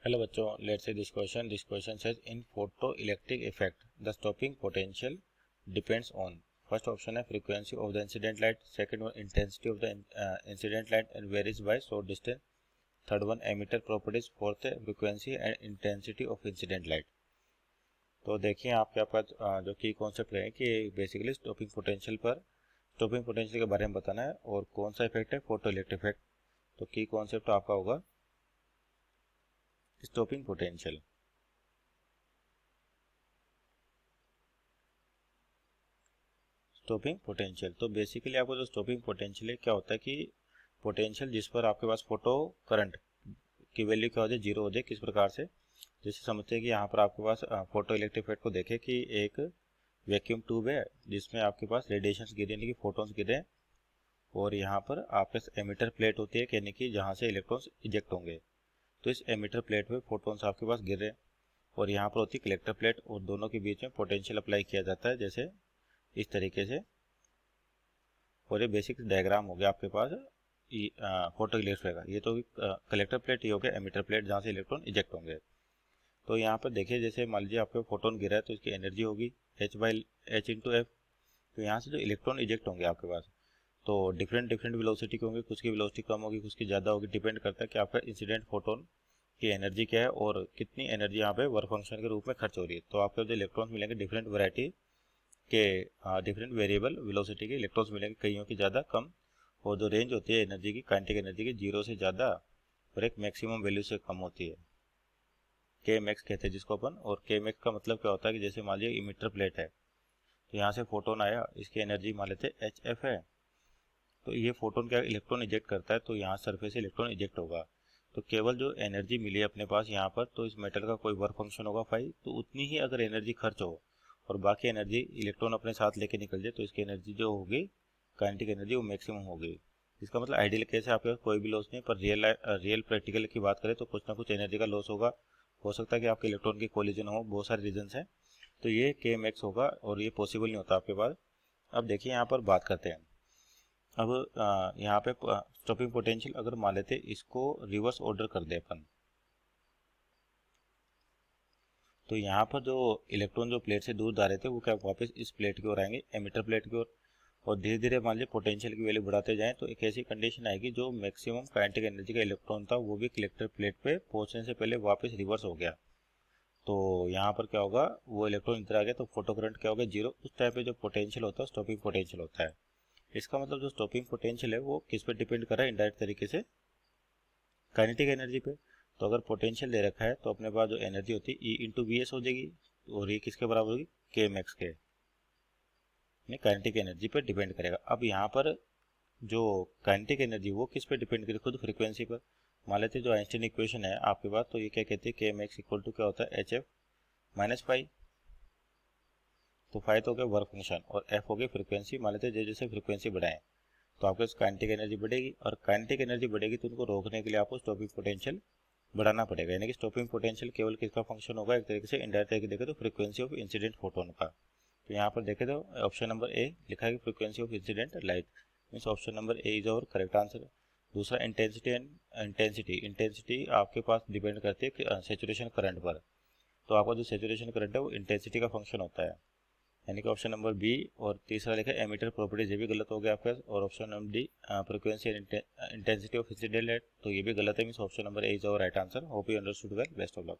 Hello बच्चों, let's say this question. This question says in photoelectric effect, the stopping potential depends on first option है frequency of the incident light, second one intensity of the incident light and varies by source distance, third one emitter properties, fourth है frequency and intensity of incident light. तो देखिए आपके पास जो की concept है कि basically stopping potential के बारे में बताना है और कौन सा इफेक्ट है फोटोइलेक्ट्रिक इफेक्ट. तो की कॉन्सेप्ट आपका होगा स्टॉपिंग पोटेंशियल. स्टॉपिंग पोटेंशियल तो बेसिकली आपको जो स्टॉपिंग पोटेंशियल है क्या होता है कि पोटेंशियल जिस पर आपके पास फोटो करंट की वैल्यू क्या हो जाए, जीरो हो जाए. किस प्रकार से, जैसे समझते हैं कि यहाँ पर आपके पास फोटो इलेक्ट्रिक इफेक्ट को देखें कि एक वैक्यूम ट्यूब है जिसमें आपके पास रेडिएशंस गिरे यानी कि फोटोन्स गिरे और यहाँ पर आपके एमिटर प्लेट होती है यानी कि जहाँ से इलेक्ट्रॉन्स इजेक्ट होंगे. तो इस एमिटर प्लेट पे फोटोन्स आपके पास गिर रहे हैं और यहाँ पर होती है कलेक्टर प्लेट और दोनों के बीच में पोटेंशियल अप्लाई किया जाता है जैसे इस तरीके से. और ये बेसिक डायग्राम हो गया आपके पास फोटो इलेक्ट्रिक का. ये तो कलेक्टर प्लेट, ये हो गया एमिटर प्लेट जहाँ से इलेक्ट्रॉन इजेक्ट होंगे. तो यहाँ पर देखिए जैसे मान लीजिए आपके फोटोन गिरा है तो इसकी एनर्जी होगी h/h/f. तो यहाँ से जो इलेक्ट्रॉन इजेक्ट होंगे आपके पास तो डिफरेंट वेलोसिटी के होंगे. कुछ की वेलोसिटी कम होगी, कुछ की ज़्यादा होगी. डिपेंड करता है कि आपका इंसिडेंट फोटोन की एनर्जी क्या है और कितनी एनर्जी यहाँ पे वर्क फंक्शन के रूप में खर्च हो रही है. तो आपको जो इलेक्ट्रॉन्स मिलेंगे डिफरेंट वैरायटी के डिफरेंट वेरिएबल वेलोसिटी के इलेक्ट्रॉन्स मिलेंगे, कईयों की ज़्यादा कम. और जो रेंज होती है एनर्जी की, काइनेटिक एनर्जी की, 0 से ज़्यादा और एक मैक्सिमम वैल्यू से कम होती है. के मैक्स कहते हैं जिसको अपन. और के मैक्स का मतलब क्या होता है कि जैसे मान लीजिए इमिटर प्लेट है तो यहाँ से फोटोन आया, इसकी एनर्जी मान लेते हैं HF है. तो ये फोटोन क्या इलेक्ट्रॉन इजेक्ट करता है तो यहाँ सरफेस से इलेक्ट्रॉन इजेक्ट होगा. तो केवल जो एनर्जी मिली है अपने पास यहाँ पर, तो इस मेटल का कोई वर्क फंक्शन होगा फाई, तो उतनी ही अगर एनर्जी खर्च हो और बाकी एनर्जी इलेक्ट्रॉन अपने साथ लेके निकल जाए तो इसकी एनर्जी जो होगी काइनेटिक एनर्जी वो मैक्सिमम होगी. इसका मतलब आइडियल केस है आपके पास कोई भी लॉस नहीं, पर रियल प्रैक्टिकल की बात करें तो कुछ ना कुछ एनर्जी का लॉस होगा. हो सकता है कि आपके इलेक्ट्रॉन की कोलिजन हो, बहुत सारे रीजन्स हैं. तो ये के मैक्स होगा और ये पॉसिबल नहीं होता आपके पास. अब देखिए यहाँ पर बात करते हैं. अब यहाँ पे स्टॉपिंग पोटेंशियल अगर मान लेते इसको रिवर्स ऑर्डर कर दे अपन, तो यहाँ पर जो इलेक्ट्रॉन जो प्लेट से दूर जा रहे थे वो क्या वापस इस प्लेट की ओर आएंगे, एमिटर प्लेट की ओर. और धीरे धीरे मान लीजिए पोटेंशियल की वैल्यू बढ़ाते जाएं तो एक ऐसी कंडीशन आएगी जो मैक्सिमम काइनेटिक एनर्जी का इलेक्ट्रॉन था वो भी कलेक्टर प्लेट पे पहुंचने से पहले वापस रिवर्स हो गया. तो यहाँ पर क्या होगा, वो इलेक्ट्रॉन इधर आ गया तो फोटो करंट क्या होगा, जीरो. उस टाइम पे जो पोटेंशियल होता है स्टॉपिंग पोटेंशियल होता है. इसका मतलब जो स्टॉपिंग पोटेंशियल है वो किस पे डिपेंड कर रहा है, इनडायरेक्ट तरीके से काइनेटिक एनर्जी पे. तो अगर पोटेंशियल दे रखा है तो अपने पास जो एनर्जी होती है E/Vs हो जाएगी और ये किसके बराबर होगी, के मैक्स के. काइनेटिक एनर्जी पे डिपेंड करेगा. अब यहाँ पर जो काइनेटिक एनर्जी वो किस पे डिपेंड करेगी, खुद फ्रीक्वेंसी पर. मान लेते जो आइंस्टीन इक्वेशन है आपके पास, तो ये क्या कहते हैं के मैक्स इक्वल टू क्या होता है HF माइनस फाई. तो फाई तो हो गया वर्क फंक्शन और एफ हो गई फ्रीक्वेंसी. मान लेते जैसे जैसे फ्रीक्वेंसी बढ़ाएं तो आपके काइनेटिक एनर्जी बढ़ेगी और काइनेटिक एनर्जी बढ़ेगी तो उनको रोकने के लिए आपको स्टॉपिंग पोटेंशियल बढ़ाना पड़ेगा. यानी कि स्टॉपिंग पोटेंशियल केवल किसका फंक्शन होगा, एक तरीके से इनडायरेक्ट तरीके देखें तो फ्रीक्वेंसी ऑफ इंसिडेंट फोटोन का. तो यहाँ पर देखें तो ऑप्शन नंबर ए लिखा है कि frequency of incident light, means option number A is और करेक्ट आंसर. दूसरा इंटेंसिटी एंड इंटेंसिटी आपके पास डिपेंड करती है सेचुरेशन करंट पर. तो आपका जो सेचुरेशन करंट है वो इंटेंसिटी का फंक्शन होता है, यानी कि ऑप्शन नंबर बी. और तीसरा लिखा है एमिटर प्रॉपर्टीज, ये भी गलत हो गया आपका. और option number D frequency and intensity of incident light, तो ये भी गलत है. Means option number A is our right answer. Hope you understood well. Best of luck.